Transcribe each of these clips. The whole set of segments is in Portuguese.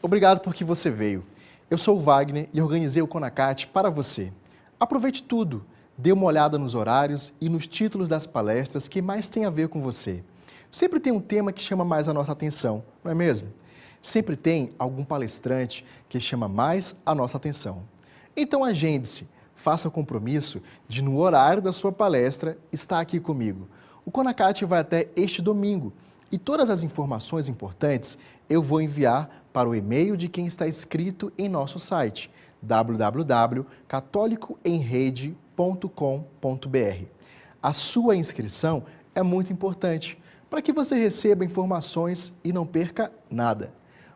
Obrigado porque você veio. Eu sou o Wagner e organizei o CONACAT para você. Aproveite tudo, dê uma olhada nos horários e nos títulos das palestras que mais tem a ver com você. Sempre tem um tema que chama mais a nossa atenção, não é mesmo? Sempre tem algum palestrante que chama mais a nossa atenção. Então agende-se, faça o compromisso de, no horário da sua palestra, estar aqui comigo. O CONACAT vai até este domingo e todas as informações importantes eu vou enviar para o e-mail de quem está inscrito em nosso site www.catolicoemrede.com.br. A sua inscrição é muito importante para que você receba informações e não perca nada.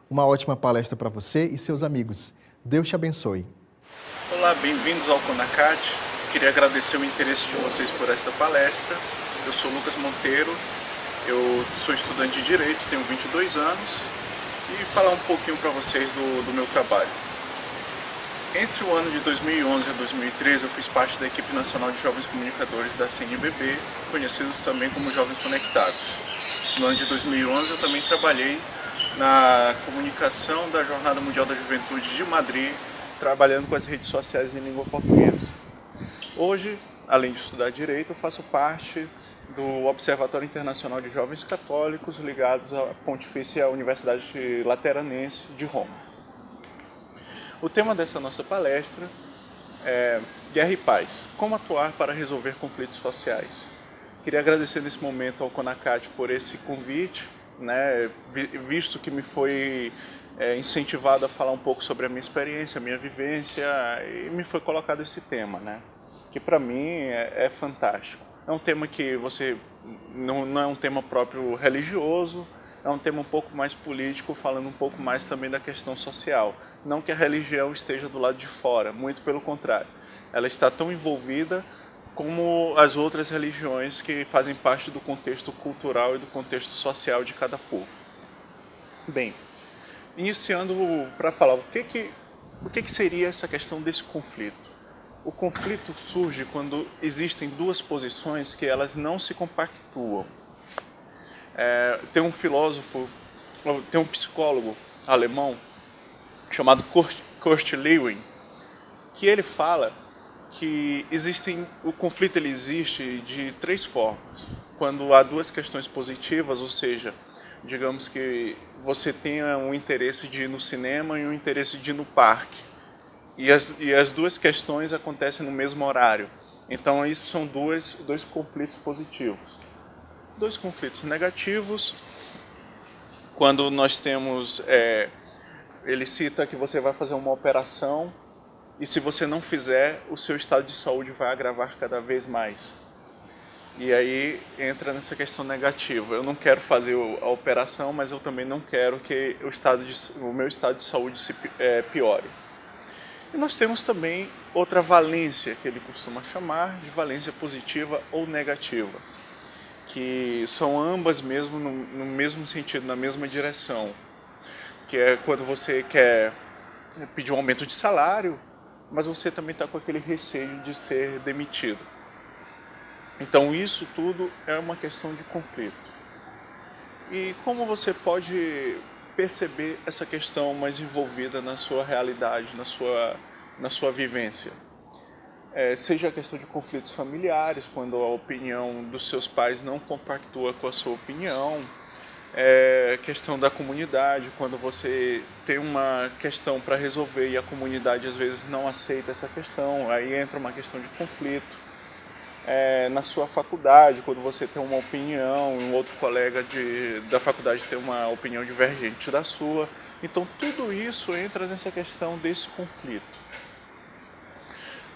Uma ótima palestra para você e seus amigos. Deus te abençoe. Olá, bem-vindos ao CONACAT. Queria agradecer o interesse de vocês por esta palestra. Eu sou Lucas Monteiro, eu sou estudante de Direito, tenho 22 anos e falar um pouquinho para vocês do meu trabalho. Entre o ano de 2011 e 2013 eu fiz parte da equipe nacional de jovens comunicadores da CNBB, conhecidos também como Jovens Conectados. No ano de 2011 eu também trabalhei na comunicação da Jornada Mundial da Juventude de Madrid, trabalhando com as redes sociais em língua portuguesa. Hoje, além de estudar Direito, eu faço parte do Observatório Internacional de Jovens Católicos ligados à Pontifícia Universidade Lateranense de Roma. O tema dessa nossa palestra é Guerra e Paz, como atuar para resolver conflitos sociais. Queria agradecer nesse momento ao CONACAT por esse convite, visto que me foi incentivado a falar um pouco sobre a minha experiência, a minha vivência, e me foi colocado esse tema, que para mim é fantástico. É um tema que não é um tema próprio religioso, é um tema um pouco mais político, falando um pouco mais também da questão social. Não que a religião esteja do lado de fora, muito pelo contrário. Ela está tão envolvida como as outras religiões que fazem parte do contexto cultural e do contexto social de cada povo. Bem, iniciando para falar o que seria essa questão desse conflito. O conflito surge quando existem duas posições que elas não se compactuam. Tem um filósofo, tem um psicólogo alemão chamado Kurt Lewin, que ele fala que o conflito existe de três formas. Quando há duas questões positivas, ou seja, digamos que você tenha um interesse de ir no cinema e um interesse de ir no parque. E as duas questões acontecem no mesmo horário. Então, isso são dois conflitos positivos. Dois conflitos negativos, quando nós temos... ele cita que você vai fazer uma operação e se você não fizer, o seu estado de saúde vai agravar cada vez mais. E aí entra nessa questão negativa. Eu não quero fazer a operação, mas eu também não quero que o meu estado de saúde piore. E nós temos também outra valência, que ele costuma chamar de valência positiva ou negativa, que são ambas mesmo no mesmo sentido, na mesma direção, que é quando você quer pedir um aumento de salário, mas você também está com aquele receio de ser demitido. Então isso tudo é uma questão de conflito. E como você pode perceber essa questão mais envolvida na sua realidade, na sua vivência? Seja a questão de conflitos familiares, quando a opinião dos seus pais não compactua com a sua opinião, questão da comunidade, quando você tem uma questão para resolver e a comunidade às vezes não aceita essa questão, aí entra uma questão de conflito. Na sua faculdade, quando você tem uma opinião e um outro colega da faculdade tem uma opinião divergente da sua. Então tudo isso entra nessa questão desse conflito.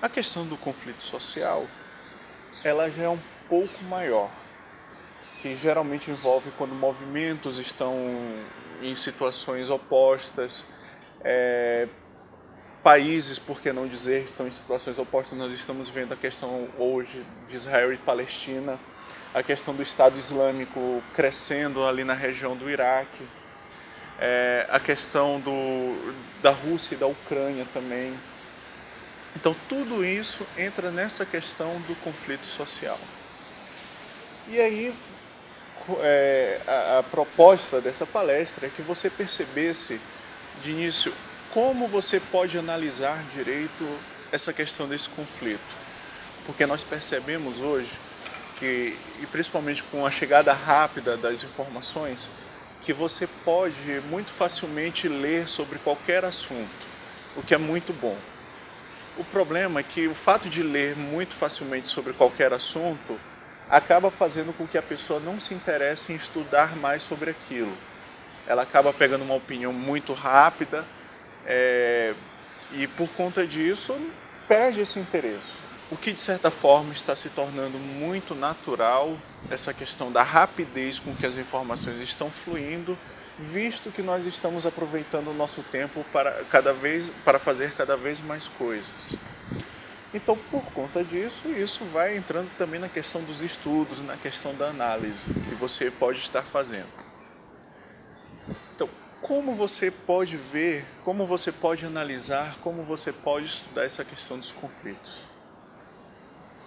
A questão do conflito social, ela já é um pouco maior, que geralmente envolve quando movimentos estão em situações opostas, países, por que não dizer, estão em situações opostas. Nós estamos vendo a questão hoje de Israel e Palestina, a questão do Estado Islâmico crescendo ali na região do Iraque, a questão da Rússia e da Ucrânia também. Então tudo isso entra nessa questão do conflito social. E aí a proposta dessa palestra é que você percebesse De início, como você pode analisar direito essa questão desse conflito? Porque nós percebemos hoje que, e principalmente com a chegada rápida das informações, que você pode muito facilmente ler sobre qualquer assunto, o que é muito bom. O problema é que o fato de ler muito facilmente sobre qualquer assunto acaba fazendo com que a pessoa não se interesse em estudar mais sobre aquilo. Ela acaba pegando uma opinião muito rápida e por conta disso perde esse interesse. O que de certa forma está se tornando muito natural, essa questão da rapidez com que as informações estão fluindo, visto que nós estamos aproveitando o nosso tempo para fazer cada vez mais coisas. Então, por conta disso, isso vai entrando também na questão dos estudos, na questão da análise que você pode estar fazendo. Então, como você pode ver, como você pode analisar, como você pode estudar essa questão dos conflitos?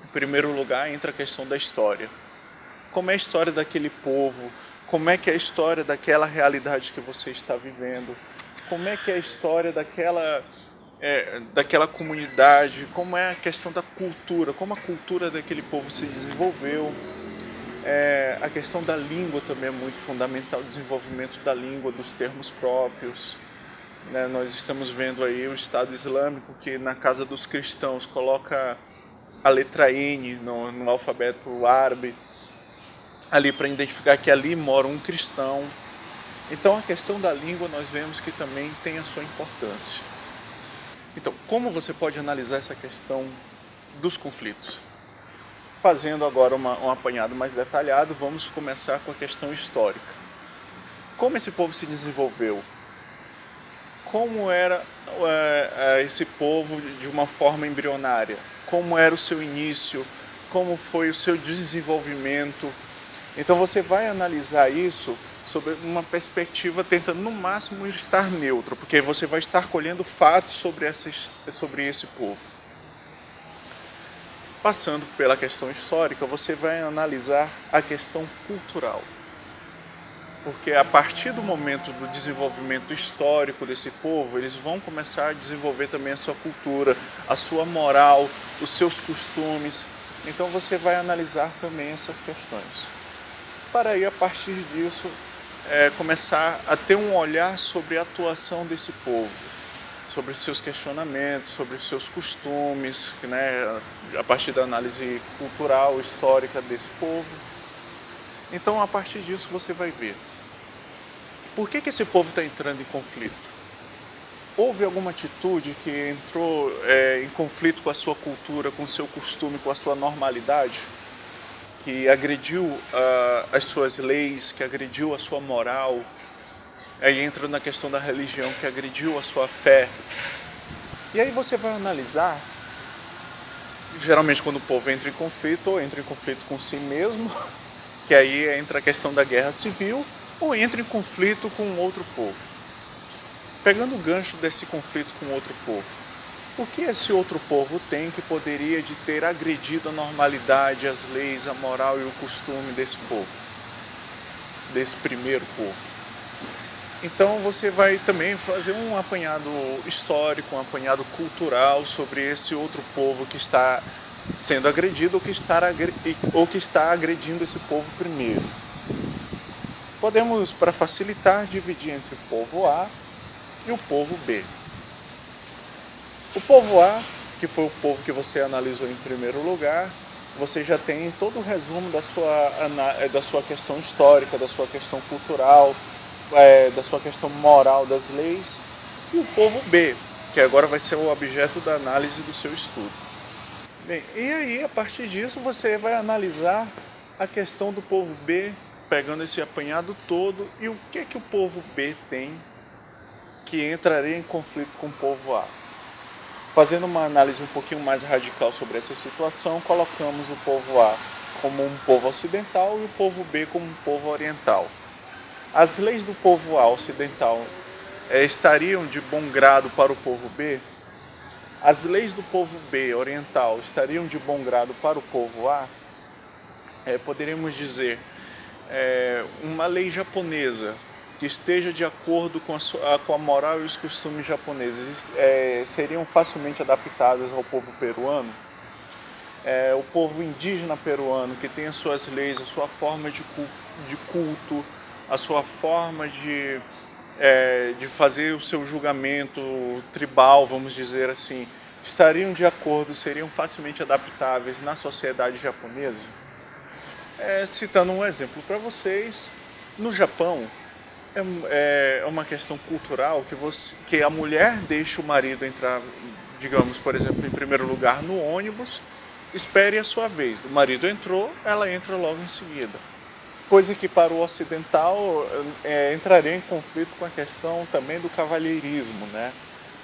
Em primeiro lugar, entra a questão da história. Como é a história daquele povo? Como é que é a história daquela realidade que você está vivendo? Como é que é a história daquela comunidade? Como é a questão da cultura? Como a cultura daquele povo se desenvolveu? A questão da língua também é muito fundamental, o desenvolvimento da língua, dos termos próprios. Nós estamos vendo aí o Estado Islâmico que na casa dos cristãos coloca a letra N no alfabeto árabe, ali para identificar que ali mora um cristão. Então a questão da língua nós vemos que também tem a sua importância. Então, como você pode analisar essa questão dos conflitos? Fazendo agora um apanhado mais detalhado, vamos começar com a questão histórica. Como esse povo se desenvolveu? Como era esse povo de uma forma embrionária? Como era o seu início? Como foi o seu desenvolvimento? Então você vai analisar isso sob uma perspectiva tentando no máximo estar neutro, porque você vai estar colhendo fatos sobre esse povo. Passando pela questão histórica, você vai analisar a questão cultural. Porque a partir do momento do desenvolvimento histórico desse povo, eles vão começar a desenvolver também a sua cultura, a sua moral, os seus costumes. Então você vai analisar também essas questões. Para aí, a partir disso, começar a ter um olhar sobre a atuação desse povo, sobre os seus questionamentos, sobre os seus costumes, a partir da análise cultural, histórica desse povo. Então, a partir disso, você vai ver por que esse povo está entrando em conflito. Houve alguma atitude que entrou em conflito com a sua cultura, com o seu costume, com a sua normalidade? Que agrediu as suas leis, que agrediu a sua moral, aí entra na questão da religião, que agrediu a sua fé. E aí você vai analisar, geralmente quando o povo entra em conflito, ou entra em conflito com si mesmo, que aí entra a questão da guerra civil, ou entra em conflito com outro povo. Pegando o gancho desse conflito com outro povo, o que esse outro povo tem que poderia de ter agredido a normalidade, as leis, a moral e o costume desse povo, desse primeiro povo? Então você vai também fazer um apanhado histórico, um apanhado cultural sobre esse outro povo que está sendo agredido ou que está agredindo esse povo primeiro. Podemos, para facilitar, dividir entre o povo A e o povo B. O povo A, que foi o povo que você analisou em primeiro lugar, você já tem todo o resumo da sua questão histórica, da sua questão cultural, da sua questão moral das leis. E o povo B, que agora vai ser o objeto da análise do seu estudo. Bem, e aí, a partir disso, você vai analisar a questão do povo B, pegando esse apanhado todo, e o que o povo B tem que entraria em conflito com o povo A. Fazendo uma análise um pouquinho mais radical sobre essa situação, colocamos o povo A como um povo ocidental e o povo B como um povo oriental. As leis do povo A ocidental estariam de bom grado para o povo B? As leis do povo B oriental estariam de bom grado para o povo A? Poderíamos dizer, uma lei japonesa que esteja de acordo com a moral e os costumes japoneses, seriam facilmente adaptáveis ao povo peruano. O povo indígena peruano, que tem as suas leis, a sua forma de culto, a sua forma de fazer o seu julgamento tribal, vamos dizer assim, estariam de acordo, seriam facilmente adaptáveis na sociedade japonesa? Citando um exemplo para vocês, no Japão é uma questão cultural que a mulher deixa o marido entrar, digamos, por exemplo, em primeiro lugar no ônibus, espere a sua vez. O marido entrou, ela entra logo em seguida. Coisa que para o ocidental entraria em conflito com a questão também do cavalheirismo, né?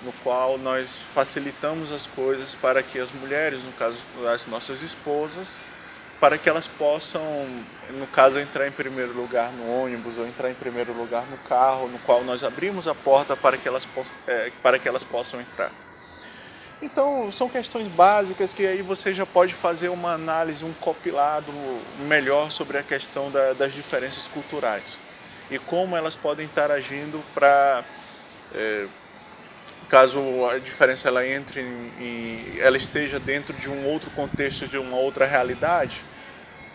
No qual nós facilitamos as coisas para que as mulheres, no caso as nossas esposas, para que elas possam, no caso, entrar em primeiro lugar no ônibus ou entrar em primeiro lugar no carro, no qual nós abrimos a porta para que elas possam entrar. Então, são questões básicas que aí você já pode fazer uma análise, um compilado melhor sobre a questão das diferenças culturais e como elas podem estar agindo para, caso a diferença ela esteja dentro de um outro contexto, de uma outra realidade,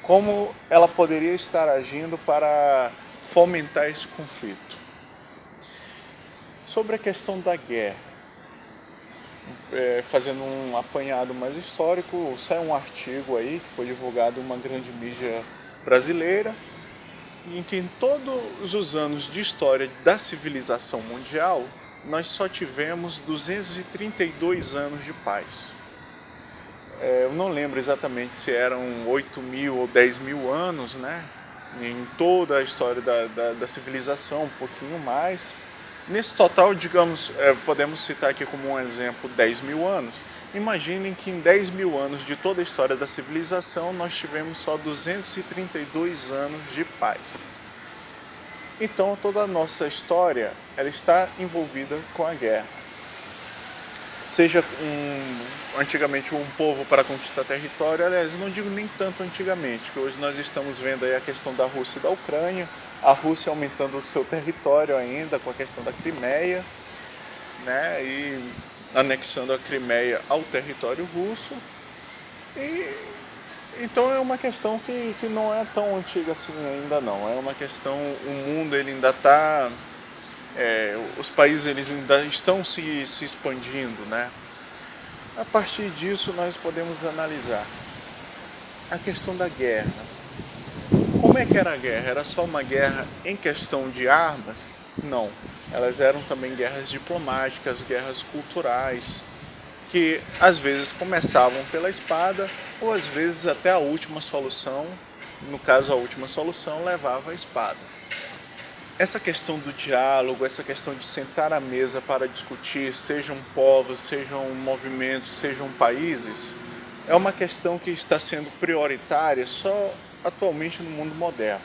como ela poderia estar agindo para fomentar esse conflito. Sobre a questão da guerra, fazendo um apanhado mais histórico, saiu um artigo aí que foi divulgado em uma grande mídia brasileira, em que em todos os anos de história da civilização mundial, nós só tivemos 232 anos de paz. Eu não lembro exatamente se eram 8.000 ou 10.000 anos, né? Em toda a história da civilização, um pouquinho mais. Nesse total, digamos, podemos citar aqui como um exemplo 10.000 anos. Imaginem que em 10.000 anos de toda a história da civilização, nós tivemos só 232 anos de paz. Então, toda a nossa história ela está envolvida com a guerra. Seja antigamente um povo para conquistar território, aliás, não digo nem tanto antigamente, que hoje nós estamos vendo aí a questão da Rússia e da Ucrânia, a Rússia aumentando o seu território ainda com a questão da Crimeia, né, e anexando a Crimeia ao território russo. Então é uma questão que não é tão antiga assim ainda não, é uma questão, o mundo ele ainda está, os países eles ainda estão se expandindo, né? A partir disso nós podemos analisar a questão da guerra. Como é que era a guerra? Era só uma guerra em questão de armas? Não. Elas eram também guerras diplomáticas, guerras culturais, que às vezes começavam pela espada ou às vezes até a última solução, no caso a última solução levava a espada. Essa questão do diálogo, essa questão de sentar à mesa para discutir, sejam povos, sejam movimentos, sejam países, é uma questão que está sendo prioritária só atualmente no mundo moderno.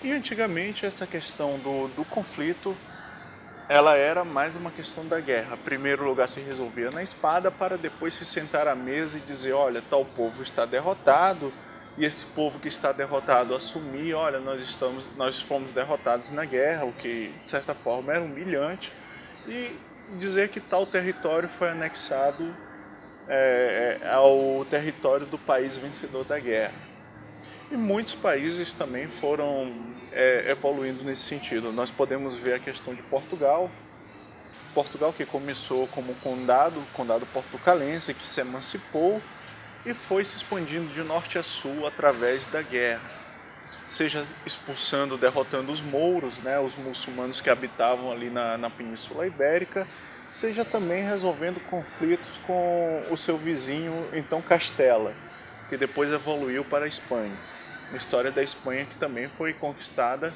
E antigamente essa questão do conflito, ela era mais uma questão da guerra. Em primeiro lugar se resolvia na espada para depois se sentar à mesa e dizer, olha, tal povo está derrotado, e esse povo que está derrotado assumir, olha, nós fomos derrotados na guerra, o que de certa forma era humilhante, e dizer que tal território foi anexado ao território do país vencedor da guerra. E muitos países também foram evoluindo nesse sentido. Nós podemos ver a questão de Portugal. Portugal que começou como condado portucalense, que se emancipou e foi se expandindo de norte a sul através da guerra. Seja expulsando, derrotando os mouros, né, os muçulmanos que habitavam ali na Península Ibérica, seja também resolvendo conflitos com o seu vizinho, então Castela, que depois evoluiu para a Espanha. A história da Espanha que também foi conquistada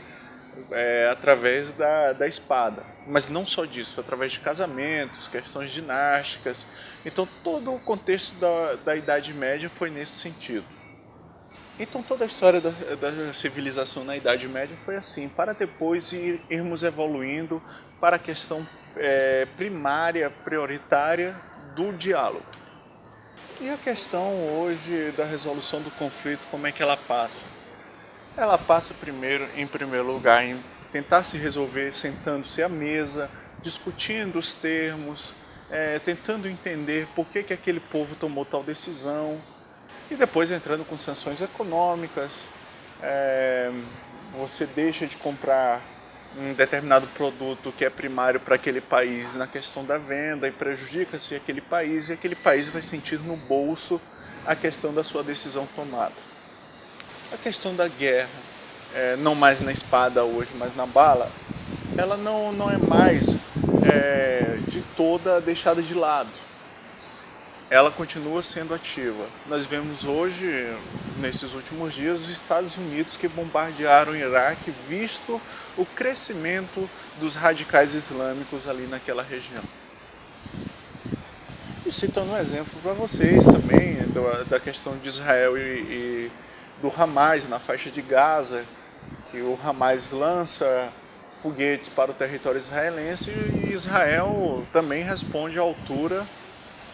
através da espada. Mas não só disso, através de casamentos, questões dinásticas. Então todo o contexto da Idade Média foi nesse sentido. Então toda a história da civilização na Idade Média foi assim, para depois irmos evoluindo para a questão primária, prioritária do diálogo. E a questão hoje da resolução do conflito, como é que ela passa? Ela passa em primeiro lugar tentar se resolver sentando-se à mesa, discutindo os termos, tentando entender por que aquele povo tomou tal decisão, e depois entrando com sanções econômicas. Você deixa de comprar um determinado produto que é primário para aquele país na questão da venda e prejudica-se aquele país, e aquele país vai sentir no bolso a questão da sua decisão tomada. A questão da guerra, não mais na espada hoje, mas na bala, ela não é mais de toda deixada de lado. Ela continua sendo ativa. Nós vemos hoje, nesses últimos dias, os Estados Unidos que bombardearam o Iraque, visto o crescimento dos radicais islâmicos ali naquela região. E citando um exemplo para vocês também, da questão de Israel e do Hamas na faixa de Gaza, que o Hamas lança foguetes para o território israelense e Israel também responde à altura,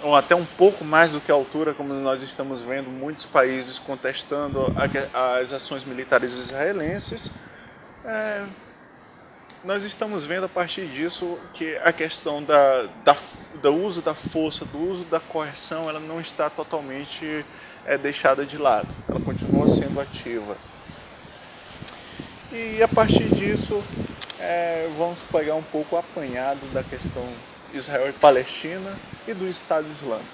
ou até um pouco mais do que a altura, como nós estamos vendo muitos países contestando as ações militares israelenses. Nós estamos vendo a partir disso que a questão do uso da força, do uso da coerção, ela não está totalmente deixada de lado, ela continua sendo ativa. E a partir disso, vamos pegar um pouco o apanhado da questão Israel e Palestina e do Estado Islâmico.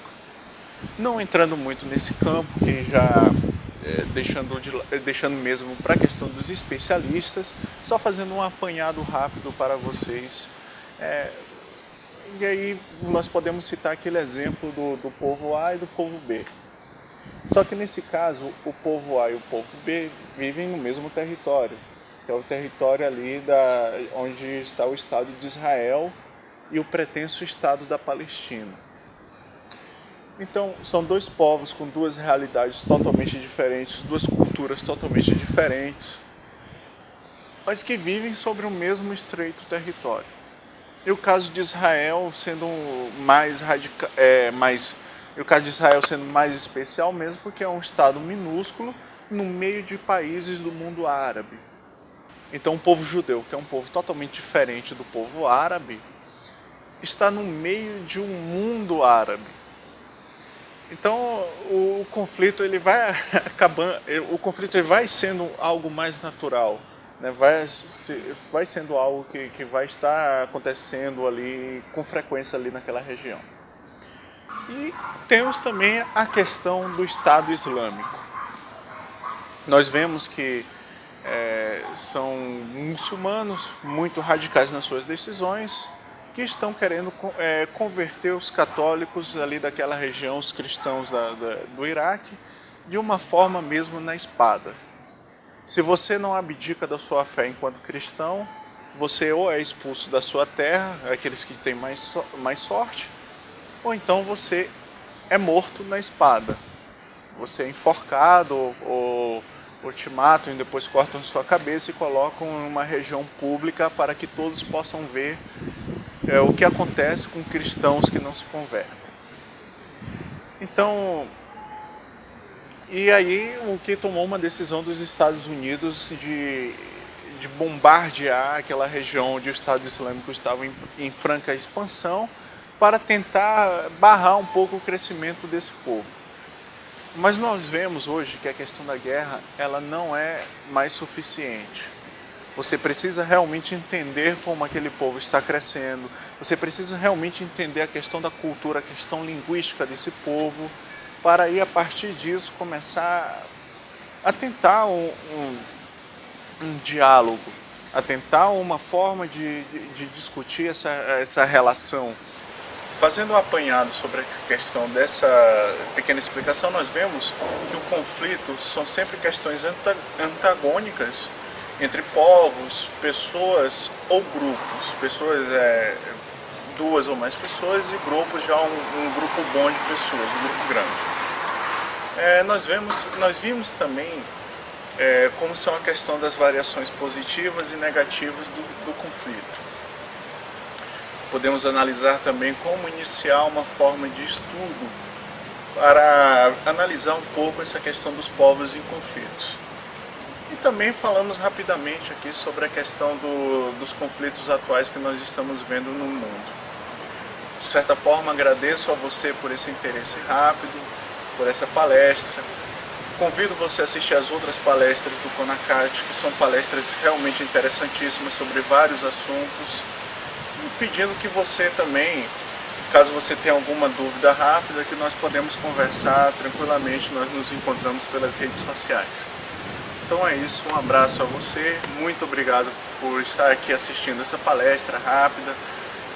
Não entrando muito nesse campo, que já deixando mesmo para a questão dos especialistas, só fazendo um apanhado rápido para vocês. E aí nós podemos citar aquele exemplo do povo A e do povo B. Só que nesse caso, o povo A e o povo B vivem no mesmo território, que é o território ali onde está o Estado de Israel e o pretenso Estado da Palestina. Então, são dois povos com duas realidades totalmente diferentes, duas culturas totalmente diferentes, mas que vivem sobre o mesmo estreito território. E o caso de Israel sendo mais especial mesmo, porque é um Estado minúsculo no meio de países do mundo árabe. Então, o povo judeu, que é um povo totalmente diferente do povo árabe, está no meio de um mundo árabe. Então o conflito ele vai acabando, ele vai sendo algo mais natural, né? Vai sendo algo que vai estar acontecendo ali com frequência ali naquela região. E temos também a questão do Estado Islâmico. Nós vemos que são muçulmanos muito radicais nas suas decisões, que estão querendo converter os católicos ali daquela região, os cristãos do Iraque, de uma forma mesmo na espada. Se você não abdica da sua fé enquanto cristão, você ou é expulso da sua terra, aqueles que têm mais sorte, ou então você é morto na espada. Você é enforcado ou te matam e depois cortam sua cabeça e colocam em uma região pública para que todos possam ver o que acontece com cristãos que não se convertem. Então, e aí o que tomou uma decisão dos Estados Unidos de bombardear aquela região onde o Estado Islâmico estava em franca expansão para tentar barrar um pouco o crescimento desse povo. Mas nós vemos hoje que a questão da guerra ela não é mais suficiente. Você precisa realmente entender como aquele povo está crescendo, você precisa realmente entender a questão da cultura, a questão linguística desse povo, para aí a partir disso começar a tentar um diálogo, a tentar uma forma de discutir essa relação. Fazendo um apanhado sobre a questão dessa pequena explicação, nós vemos que o conflito são sempre questões antagônicas entre povos, pessoas ou grupos. Pessoas, duas ou mais pessoas, e grupos já um grupo bom de pessoas, um grupo grande. Nós vimos também como são a questão das variações positivas e negativas do conflito. Podemos analisar também como iniciar uma forma de estudo para analisar um pouco essa questão dos povos em conflitos. E também falamos rapidamente aqui sobre a questão dos conflitos atuais que nós estamos vendo no mundo. De certa forma, agradeço a você por esse interesse rápido, por essa palestra. Convido você a assistir as outras palestras do CONACAT, que são palestras realmente interessantíssimas sobre vários assuntos. E pedindo que você também, caso você tenha alguma dúvida rápida, que nós podemos conversar tranquilamente, nós nos encontramos pelas redes sociais. Então é isso, um abraço a você, muito obrigado por estar aqui assistindo essa palestra rápida.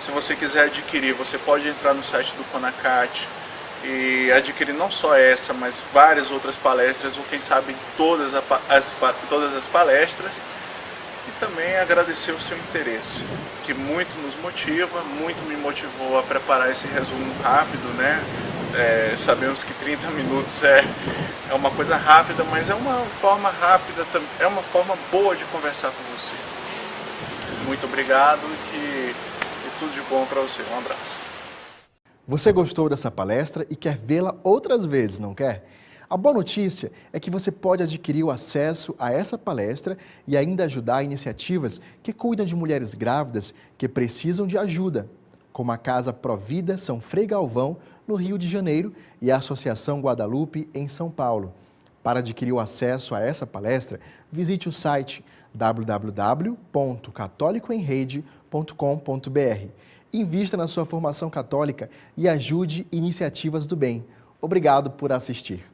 Se você quiser adquirir, você pode entrar no site do CONACAT e adquirir não só essa, mas várias outras palestras, ou quem sabe todas as palestras. E também agradecer o seu interesse, que muito nos motiva, muito me motivou a preparar esse resumo rápido, né? Sabemos que 30 minutos é uma coisa rápida, mas é uma forma rápida, é uma forma boa de conversar com você. Muito obrigado e tudo de bom para você. Um abraço. Você gostou dessa palestra e quer vê-la outras vezes, não quer? A boa notícia é que você pode adquirir o acesso a essa palestra e ainda ajudar iniciativas que cuidam de mulheres grávidas que precisam de ajuda, como a Casa Provida São Frei Galvão, no Rio de Janeiro, e a Associação Guadalupe, em São Paulo. Para adquirir o acesso a essa palestra, visite o site www.catolicoemrede.com.br. Invista na sua formação católica e ajude iniciativas do bem. Obrigado por assistir.